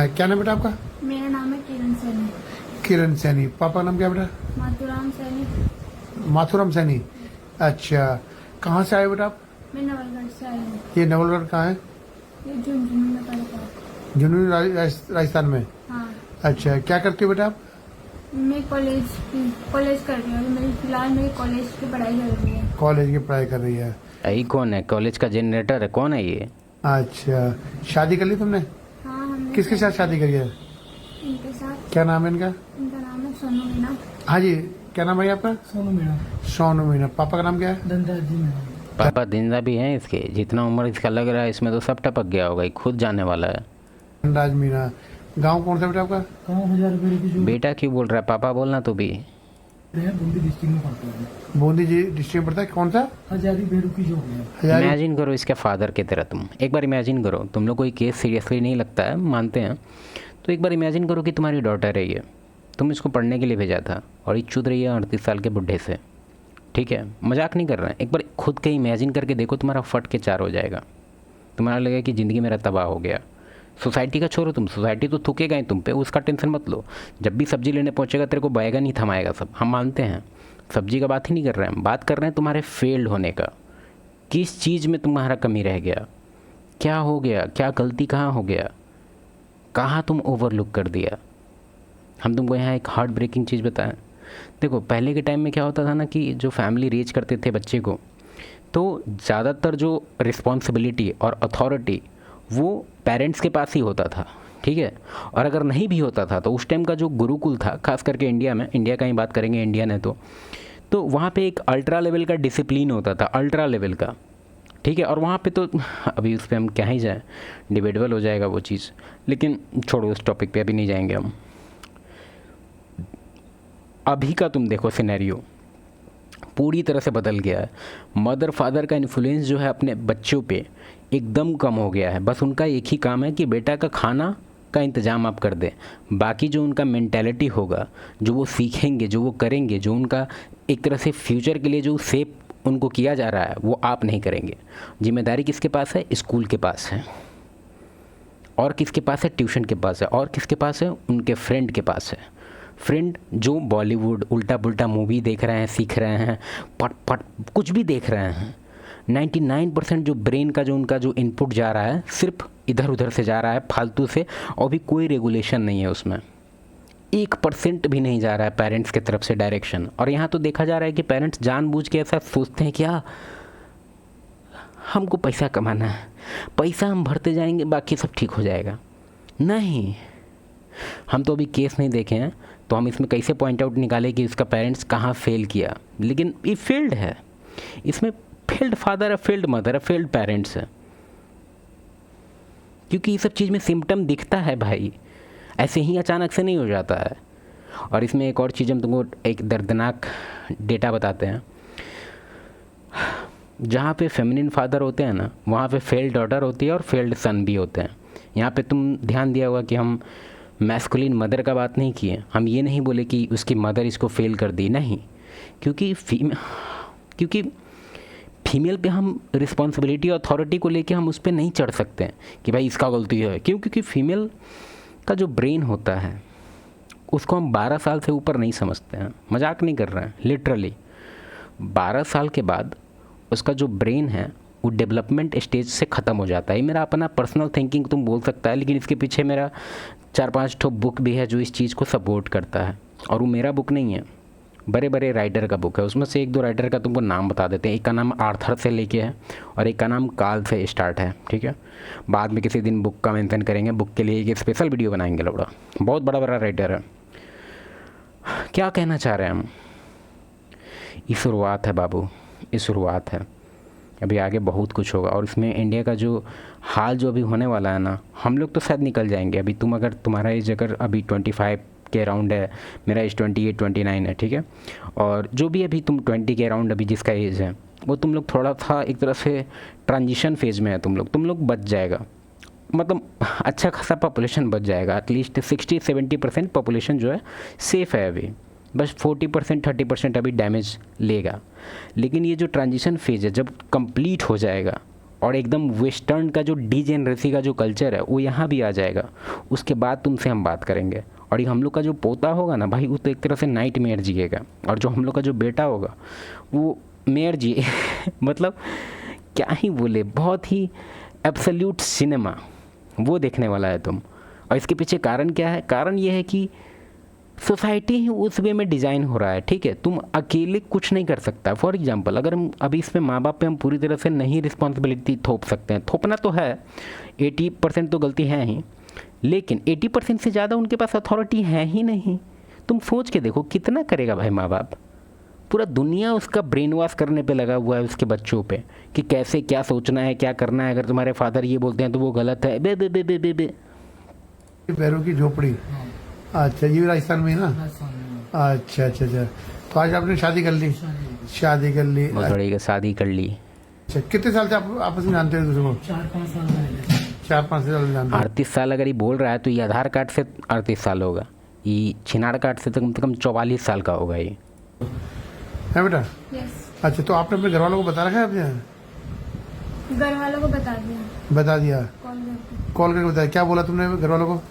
क्या नाम बेटा आपका? मेरा नाम है किरण सैनी। किरण सैनी। पापा का नाम क्या बेटा? माथुराम सैनी। माथुराम सैनी। अच्छा, कहाँ से आए बेटा आप? मैं नवलगढ़ से आई हूँ। ये नवलगढ़ कहाँ है? ये झुंझुनू में पड़ता है। जुनून राजस्थान में। हाँ, अच्छा, क्या करते हो बेटा आप? मैं कॉलेज कर रही हूँ। मेरी फिलहाल मेरी कॉलेज की पढ़ाई चल रही है। कॉलेज की पढ़ाई कर रही है। यही कौन है? कॉलेज का जनरेटर है? कौन है ये? अच्छा, शादी कर ली तुमने? हाँ, हमने किसके साथ शादी करी है? इनके साथ। क्या नाम है इनका? इनका नाम है सोनू मीना। हाँ जी, क्या नाम है आपका? सोनू मीणा। सोनू मीना। पापा का नाम क्या है? धनराज जी मीणा। पापा जिंदा भी हैं इसके? जितना उम्र इसका लग रहा है इसमें तो सब टपक गया होगा, ये खुद जाने वाला है। धनराज मीना। गांव कौन सा बेटा आपका? गाँव 1000 रुपये की जो बेटा क्यों बोल रहा है? पापा बोलना तू भी। है बूंदी डिस्ट्रिक्ट में पड़ता है। बूंदी जी डिस्ट्रिक्ट पड़ता है। कौन सा? हजारी बेरू की जो है। हजारी। इमेजिन करो इसके फादर की तरह तुम। एक बार इमेजिन करो, तुम लोग कोई केस सीरियसली नहीं लगता है, मानते हैं, तो एक बार इमेजिन करो कि तुम्हारी डॉटर है ये, तुम इसको पढ़ने के लिए भेजा था और ये चुद रही है 38 साल के बुढ़े से। ठीक है, मजाक नहीं कर रहे हैं। एक बार खुद के इमेजिन करके देखो, तुम्हारा फट के चार हो जाएगा। तुम्हारा लगेगा कि ज़िंदगी मेरा तबाह हो गया। सोसाइटी का छोड़ो तुम, सोसाइटी तो थूकेगा ही तुम पे, उसका टेंशन मत लो। जब भी सब्जी लेने पहुंचेगा तेरे को बैगन ही थमाएगा सब, हम मानते हैं। सब्जी का बात ही नहीं कर रहे हैं, हम बात कर रहे हैं तुम्हारे फेल्ड होने का। किस चीज़ में तुम्हारा कमी रह गया? क्या हो गया? क्या गलती कहाँ हो गया? कहाँ तुम ओवरलुक कर दिया? हम तुमको यहाँ एक हार्ट ब्रेकिंग चीज़ बताएं। देखो, पहले के टाइम में क्या होता था ना कि जो फैमिली रेज करते थे बच्चे को, तो ज़्यादातर जो रिस्पॉन्सिबिलिटी और अथॉरिटी वो पेरेंट्स के पास ही होता था। ठीक है, और अगर नहीं भी होता था तो उस टाइम का जो गुरुकुल था, खास करके इंडिया में, इंडिया का ही बात करेंगे, इंडियन है तो वहाँ पे एक अल्ट्रा लेवल का डिसिप्लिन होता था, अल्ट्रा लेवल का। ठीक है, और वहाँ पे तो अभी उस पर हम क्या ही जाएँ, डिबेटेबल हो जाएगा वो चीज़, लेकिन छोड़ो, उस टॉपिक पे अभी नहीं जाएंगे हम। अभी का तुम देखो सिनेरियो पूरी तरह से बदल गया है। मदर फादर का इन्फ्लुएंस जो है अपने बच्चों पे एकदम कम हो गया है। बस उनका एक ही काम है कि बेटा का खाना का इंतज़ाम आप कर दें। बाकी जो उनका मेंटालिटी होगा, जो वो सीखेंगे, जो वो करेंगे, जो उनका एक तरह से फ्यूचर के लिए जो सेप उनको किया जा रहा है, वो आप नहीं करेंगे। जिम्मेदारी किसके पास है? स्कूल के पास है। और किसके पास है? ट्यूशन के पास है। और किसके पास है? उनके फ्रेंड के पास है। फ्रेंड जो बॉलीवुड उल्टा पुल्टा मूवी देख रहे हैं, सीख रहे हैं, पट पट कुछ भी देख रहे हैं। 99% जो ब्रेन का जो उनका जो इनपुट जा रहा है, सिर्फ इधर उधर से जा रहा है, फालतू से, और भी कोई रेगुलेशन नहीं है उसमें। 1% भी नहीं जा रहा है पेरेंट्स की तरफ से डायरेक्शन। और यहाँ तो देखा जा रहा है कि पेरेंट्स जानबूझ के ऐसा सोचते हैं, क्या हमको पैसा कमाना है, पैसा हम भरते जाएंगे, बाकी सब ठीक हो जाएगा। नहीं, हम तो अभी केस नहीं देखे हैं, तो हम इसमें कैसे पॉइंट आउट निकालें कि उसका पेरेंट्स कहाँ फेल किया। लेकिन ये फेल्ड है, इसमें फेल्ड फादर है, फेल्ड मदर है, फेल्ड पेरेंट्स है। क्योंकि ये सब चीज़ में सिम्टम दिखता है भाई, ऐसे ही अचानक से नहीं हो जाता है। और इसमें एक और चीज़ हम तुमको एक दर्दनाक डेटा बताते हैं। जहाँ पे फेमिनिन फादर होते हैं ना, वहाँ पे फेल्ड डॉटर होती है और फेल्ड सन भी होते हैं। यहाँ पे तुम ध्यान दिया होगा कि हम मैस्कुलिन मदर का बात नहीं किए। हम ये नहीं बोले कि उसकी मदर इसको फेल कर दी, नहीं। क्योंकि फीमेल पे हम रिस्पॉन्सिबिलिटी अथॉरिटी को लेके हम उस पर नहीं चढ़ सकते हैं कि भाई इसका गलती है। क्यों? क्योंकि फीमेल का जो ब्रेन होता है उसको हम 12 साल से ऊपर नहीं समझते हैं, मजाक नहीं कर रहे हैं, लिटरली 12 साल के बाद उसका जो ब्रेन है वो डेवलपमेंट स्टेज से ख़त्म हो जाता है। ये मेरा अपना पर्सनल थिंकिंग तुम बोल सकता है, लेकिन इसके पीछे मेरा 4-5 ठो बुक भी है जो इस चीज़ को सपोर्ट करता है। और वो मेरा बुक नहीं है, बड़े बड़े राइटर का बुक है। उसमें से 1-2 राइटर का तुमको नाम बता देते हैं। एक का नाम आर्थर से लेके है और एक का नाम काल से स्टार्ट है। ठीक है, बाद में किसी दिन बुक का मेंशन करेंगे, बुक के लिए एक स्पेशल वीडियो बनाएंगे। लौड़ा बहुत बड़ा बड़ा राइटर है। क्या कहना चाह रहे हैं हम? ये शुरुआत है बाबू, ये शुरुआत है। अभी आगे बहुत कुछ होगा। और इसमें इंडिया का जो हाल जो अभी होने वाला है ना, हम लोग तो शायद निकल जाएंगे। अभी तुम अगर तुम्हारा एज अगर अभी 25 के अराउंड है, मेरा एज 28-29 है। ठीक है, और जो भी अभी तुम 20 के अराउंड अभी जिसका एज है, वो तुम लोग थोड़ा सा एक तरह से ट्रांजिशन फेज़ में है। तुम लोग बच जाएगा, मतलब अच्छा खासा पॉपुलेशन बच जाएगा। एटलीस्ट 60-70% पॉपुलेशन जो है सेफ़ है अभी। बस 40%-30% अभी डैमेज लेगा। लेकिन ये जो ट्रांजिशन फेज़ है जब कंप्लीट हो जाएगा, और एकदम वेस्टर्न का जो डीजेनरेसी का जो कल्चर है वो यहाँ भी आ जाएगा। उसके बाद तुमसे हम बात करेंगे। और ये हम लोग का जो पोता होगा ना भाई, वो तो एक तरह से नाइट मेयर जिएगा। और जो हम लोग का जो बेटा होगा वो मेयर जिए मतलब क्या ही बोले, बहुत ही एब्सोल्यूट सिनेमा वो देखने वाला है तुम। और इसके पीछे कारण क्या है? कारण ये है कि सोसाइटी ही उस वे में डिज़ाइन हो रहा है, ठीक है। तुम अकेले कुछ नहीं कर सकता। फॉर एग्जांपल, अगर हम अभी इसमें माँ बाप पे हम पूरी तरह से नहीं रिस्पॉन्सिबिलिटी थोप सकते हैं, थोपना तो है, 80% तो गलती है ही, लेकिन 80% से ज़्यादा उनके पास अथॉरिटी है ही नहीं। तुम सोच के देखो कितना करेगा भाई माँ बाप। पूरा दुनिया उसका ब्रेन वॉश करने पे लगा हुआ है उसके बच्चों पे कि कैसे क्या सोचना है, क्या करना है। अगर तुम्हारे फादर ये बोलते हैं तो वो गलत है, बे बे बे बे बे बे। पैरों की झोपड़ी, अच्छा ये भी राजस्थान में है ना? राजस्थान में। अच्छा अच्छा अच्छा। तो आज आपने शादी कर ली? शादी कर ली, बहुत बड़ी शादी कर ली। अच्छा कितने साल से आप आपस में जानते हो दूसरे को? 4-5 साल का रिलेशन। 4-5 साल से जानते हो। 38 साल अगर ये बोल रहा है तो ये आधार कार्ड से 38 साल होगा, ये छिनाड़ कार्ड से तो कम 44 साल का होगा ये। है बेटा? यस। अच्छा तो आपने अपने घर वालों को बता रखा है? आपने घर वालों को बता दिया, बता दिया? कॉल करके कॉल करके बताया? क्या बोला तुमने घर वालों को?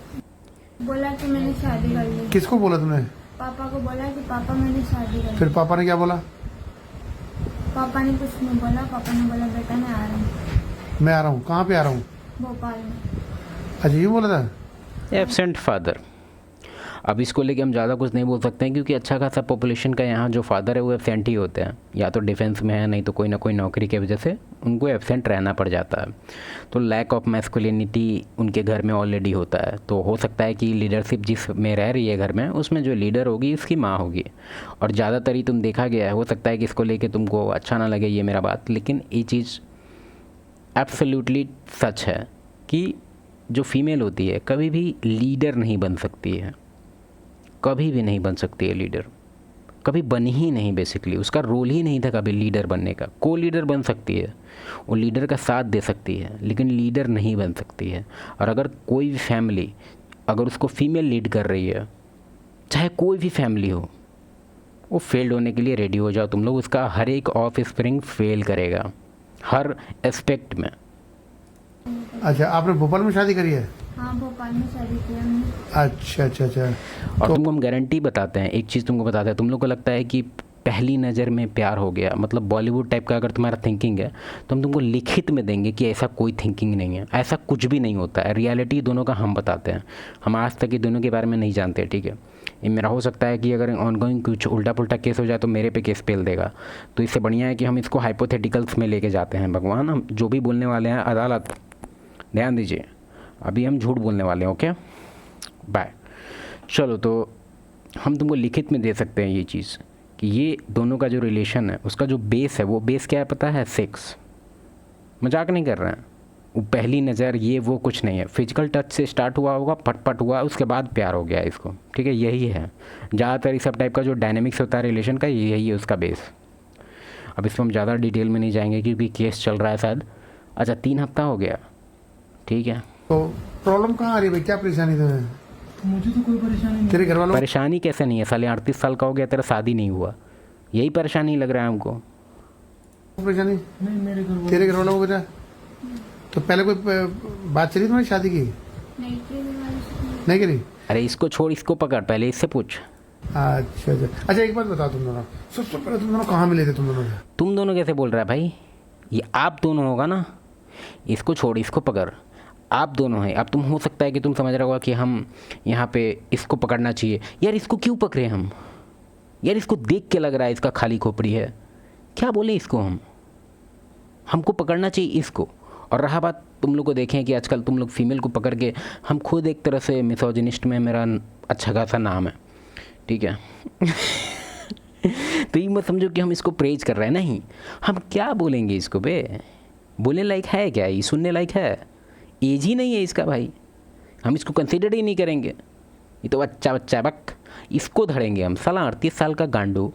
बोला कि मैंने शादी कर ली। किसको बोला तुमने? पापा को बोला कि पापा मैंने शादी कर ली। फिर पापा ने क्या बोला? पापा ने कुछ नहीं बोला। पापा ने बोला बेटा मैं आ रहा हूँ। मैं आ रहा हूँ? कहाँ पे आ रहा हूँ? भोपाल में। अच्छा ये बोला था? Absent father. अब इसको लेके हम ज़्यादा कुछ नहीं बोल सकते हैं क्योंकि अच्छा खासा पॉपुलेशन का यहाँ जो फादर है वो एब्सेंट ही होते हैं, या तो डिफेंस में है, नहीं तो कोई ना कोई नौकरी की वजह से उनको एब्सेंट रहना पड़ जाता है। तो लैक ऑफ मैस्कुलिनिटी उनके घर में ऑलरेडी होता है। तो हो सकता है कि लीडरशिप जिस में रह रही है घर में, उसमें जो लीडर होगी उसकी माँ होगी। और ज़्यादातर ही तुम देखा गया है, हो सकता है कि इसको लेके तुमको अच्छा ना लगे ये मेरा बात, लेकिन ये चीज़ एब्सोल्युटली सच है कि जो फीमेल होती है कभी भी लीडर नहीं बन सकती है, कभी भी नहीं बन सकती है लीडर, कभी बनी ही नहीं। बेसिकली उसका रोल ही नहीं था कभी लीडर बनने का। को लीडर बन सकती है, वो लीडर का साथ दे सकती है, लेकिन लीडर नहीं बन सकती है। और अगर कोई भी फैमिली अगर उसको फीमेल लीड कर रही है, चाहे कोई भी फैमिली हो, वो फेल्ड होने के लिए रेडी हो जाओ तुम लोग। उसका हर एक ऑफ स्प्रिंग फेल करेगा हर एस्पेक्ट में। अच्छा आपने भोपाल में शादी करी है? हाँ भोपाल में शादी किया मैंने। अच्छा अच्छा अच्छा। और तुमको हम गारंटी बताते हैं, एक चीज़ तुमको बताते हैं, तुम लोग को लगता है कि पहली नज़र में प्यार हो गया, मतलब बॉलीवुड टाइप का अगर तुम्हारा थिंकिंग है तो हम तुमको लिखित में देंगे कि ऐसा कोई थिंकिंग नहीं है, ऐसा कुछ भी नहीं होता है। रियलिटी दोनों का हम बताते हैं। हम आज तक ये दोनों के बारे में नहीं जानते, ठीक है। ये मेरा हो सकता है कि अगर ऑनगोइंग कुछ उल्टा पुल्टा केस हो जाए तो मेरे पे केस पेल देगा, तो इससे बढ़िया है कि हम इसको हाइपोथेटिकल्स में लेके जाते हैं। भगवान, हम जो भी बोलने वाले हैं अदालत ध्यान दीजिए, अभी हम झूठ बोलने वाले हैं, ओके बाय। चलो तो हम तुमको लिखित में दे सकते हैं ये चीज़ कि ये दोनों का जो रिलेशन है उसका जो बेस है, वो बेस क्या है पता है? सेक्स। मजाक नहीं कर रहे हैं। वो पहली नज़र ये वो कुछ नहीं है, फिजिकल टच से स्टार्ट हुआ होगा, पट हुआ, उसके बाद प्यार हो गया इसको, ठीक है। यही है ज़्यादातर इस सब टाइप का जो डायनेमिक्स होता है रिलेशन का, यही है उसका बेस। अब इसमें हम ज़्यादा डिटेल में नहीं जाएंगे क्योंकि केस चल रहा है शायद। अच्छा 3 हफ्ता हो गया, ठीक है। तो प्रॉब्लम कहाँ आ रही है भाई? क्या परेशानी तुम्हें? मुझे तो कोई परेशानी नहीं। तेरे घर वालों? परेशानी कैसे नहीं है साले, 38 साल का हो गया, तेरा शादी नहीं हुआ, यही परेशानी लग रहा है हमको। परेशानी नहीं मेरे घर तेरे घर वालों को बेटा? तो पहले कोई बात चली तुम्हारी शादी की? नहीं की मेरी शादी। नहीं करी? अरे इसको छोड़, इसको पकड़, पहले इससे पूछ। अच्छा अच्छा अच्छा। एक बात बताओ, तुम दोनों सबसे पहले तुम दोनों कहाँ मिले थे? तुम दोनों कैसे बोल रहा है भाई? ये आप दोनों होगा ना, इसको छोड़ इसको पकड़, आप दोनों हैं। अब तुम हो सकता है कि तुम समझ रहा होगा कि हम यहाँ पे इसको पकड़ना चाहिए। यार इसको क्यों पकड़े हम? यार इसको देख के लग रहा है इसका खाली खोपड़ी है, क्या बोले इसको हम? हमको पकड़ना चाहिए इसको। और रहा बात तुम लोग को देखें कि आजकल तुम लोग फीमेल को पकड़ के, हम खुद एक तरह से मिसोजिनिस्ट में मेरा अच्छा खासा नाम है, ठीक है तो ये मत समझो कि हम इसको प्रेज कर रहे हैं, नहीं। हम क्या बोलेंगे इसको बे? बोलने लायक है क्या? ये सुनने लायक है? एज ही नहीं है इसका भाई, हम इसको कंसिडर ही नहीं करेंगे। ये तो बच्चा बक, इसको धरेंगे हम। साला 38 साल का गांडू।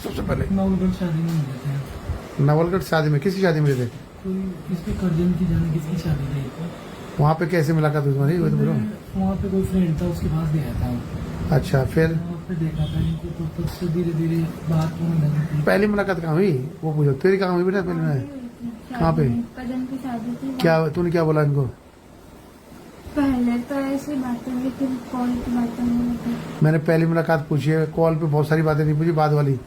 सबसे पहले नवलगढ़ शादी में मिले थे। नवलगढ़ शादी में? किसकी शादी में मिले थे? कोई इसके कर्जन की जाने किसकी शादी थी। वहाँ पे कैसे मुलाकात हुई तुम्हारी? वही तो बोलो। वहाँ पे कोई फ्रेंड था, उसके पास गया था वो। अच्छा फिर? वहाँ पे देखा था इनको, तो तब से धीरे धीरे बात होने लगी थी। पहली मुलाकात कहाँ हुई वो पूछो। तेरी कहाँ हुई बेटा पहले में? कहाँ पे? कजन की शादी थी। क्या तूने क्या बोला इनको? पहले तो ऐसी बातें हुई, फिर कॉल की बातें हुई। मैंने पहली मुलाकात पूछी है, कॉल पे बहुत सारी बातें नहीं पूछी, बाद वाली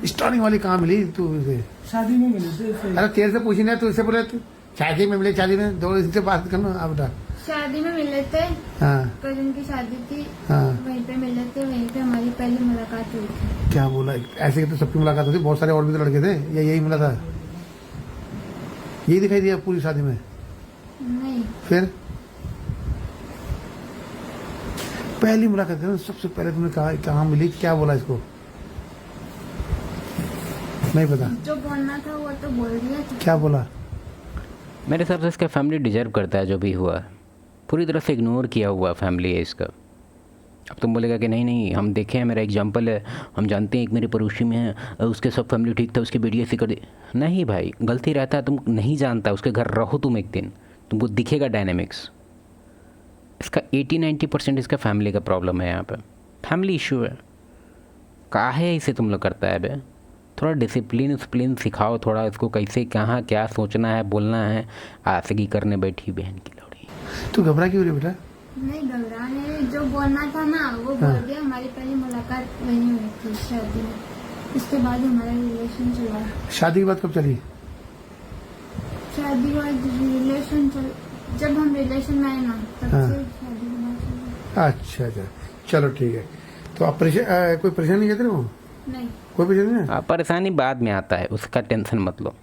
स्टार्टिंग वाली कहाँ मिली तू इसे? शादी में मिले थे फिर। अरे तेरे से पूछी नहीं, तू इससे बोले तू शादी में मिले, शादी में दो इससे बात करना। आप बता। शादी में मिले थे, हाँ कजन की शादी थी, हाँ। वहीं पे मिले थे, वहीं पे हमारी पहली मुलाकात हुई थी। क्या बोला? ऐसे ही तो सबकी मुलाकात होती, बहुत सारे और भी तो लड़के थे, या यही मिला था? यही दिखाई दिया पूरी शादी में? नहीं, फिर पहली मुलाकात है ना, सबसे पहले तुमने कहा कहाँ मिली, क्या बोला इसको? नहीं पता। जो बोलना था वो तो बोल दिया था। क्या बोला? मेरे हिसाब से इसका फैमिली डिजर्व करता है जो भी हुआ है। पूरी तरह से इग्नोर किया हुआ फैमिली है इसका। अब तुम बोलेगा कि नहीं नहीं हम देखे हैं, मेरा एग्जांपल है, हम जानते हैं एक मेरे पड़ोसी में है, उसके सब फैमिली ठीक था, उसकी बेटी ऐसी कर दी। नहीं भाई, गलती रहता है, तुम नहीं जानता, उसके घर रहो तुम एक दिन, तुमको दिखेगा डायनेमिक्स। इसका 80-90% इसका फैमिली का प्रॉब्लम है यहाँ पर, फैमिली इशू है। काहे इसे तुम लोग करता है बे? थोड़ा डिसिप्लिन सिखाओ, थोड़ा इसको कैसे कहाँ क्या सोचना है, बोलना है। आशिकी करने बैठी बहन की लौड़ी। तू घबरा क्यों रही बेटा? नहीं घबरा नहीं, जो बोलना था ना वो बोल दिया। हमारी पहली मुलाकात वहीं हुई थी शादी में, उसके बाद हमारा रिलेशन चला। शादी की बात कब चली? शादी के बाद रिलेशन चल, जब हम रिलेशन में आए ना तब हाँ। से शादी की बात चली। अच्छा अच्छा, चलो ठीक है। तो आप कोई परेशानी कहते हो? नहीं, कोई परेशानी नहीं है? परेशानी बाद में आता है, उसका टेंशन मत लो।